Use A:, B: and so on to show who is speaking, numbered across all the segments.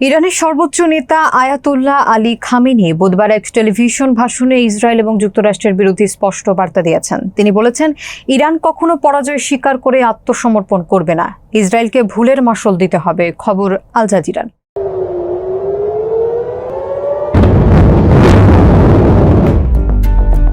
A: ইরানের সর্বোচ্চ নেতা আয়াতুল্লাহ আলী খামেনি বুধবার এক টেলিভিশন ভাষণে ইসরায়েল এবং যুক্তরাষ্ট্রের বিরুদ্ধে স্পষ্ট বার্তা দিয়েছেন। তিনি বলেছেন, ইরান কখনো পরাজয় স্বীকার করে আত্মসমর্পণ করবে না। ইসরায়েলকে ভুলের মাসুল দিতে হবে। খবর আল জাজিরা।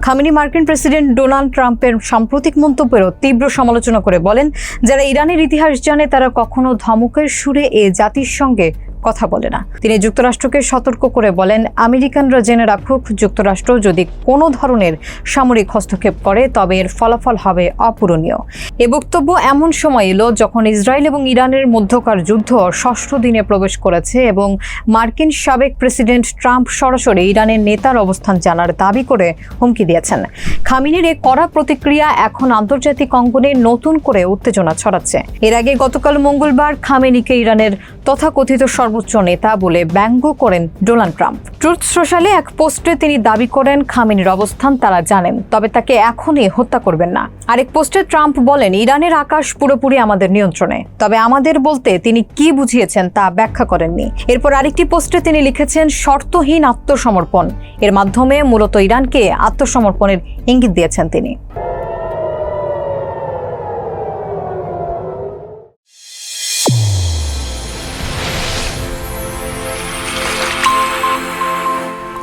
A: খামেনি মার্কিন প্রেসিডেন্ট ডোনাল্ড ট্রাম্পের সাম্প্রতিক মন্তব্যেরও তীব্র সমালোচনা করে বলেন, যারা ইরানের ইতিহাস জানে তারা কখনো ধমকের সুরে এ জাতির সঙ্গে কথা বলে না। তিনি যুক্তরাষ্ট্রকে সতর্ক করে বলেন, আমেরিকানরা জেনে রাখুক, যুক্তরাষ্ট্র যদি কোনো ধরনের সামরিক হস্তক্ষেপ করে তবে এর ফলাফল হবে অপূরণীয়। এ বক্তব্য এমন সময় এলো যখন ইসরায়েল এবং ইরানের মধ্যকার যুদ্ধ ষষ্ঠ দিনে প্রবেশ করেছে এবং মার্কিন সাবেক প্রেসিডেন্ট ট্রাম্প সরাসরি ইরানের নেতার অবস্থান জানার দাবি করে হুমকি দিয়েছেন। খামেনির এই কড়া প্রতিক্রিয়া এখন আন্তর্জাতিক অঙ্গনে নতুন করে উত্তেজনা ছড়াচ্ছে। এর আগে গতকাল মঙ্গলবার খামেনিকে ইরানের তথাকথিত সর্বোচ্চ নেতা বলে ব্যঙ্গ করেন ডোনাল্ড ট্রাম্প। ট্রুথ সোশ্যালে এক পোস্টে তিনি দাবি করেন, খামেনির অবস্থান তারা জানেন, তবে তাকে এখনই হত্যা করবেন না। আরেক পোস্টে ট্রাম্প বলেন, ইরানের আকাশ পুরোপুরি আমাদের নিয়ন্ত্রণে, তবে আমাদের বলতে তিনি কি বুঝিয়েছেন তা ব্যাখ্যা করেননি। এরপর আরেকটি পোস্টে তিনি লিখেছেন, শর্তহীন আত্মসমর্পণ। এর মাধ্যমে মূলত ইরানকে আত্মসমর্পণের ইঙ্গিত দিয়েছেন তিনি।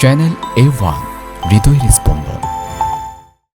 B: চ্যানেল A1 হৃদয়ের স্পর্শ।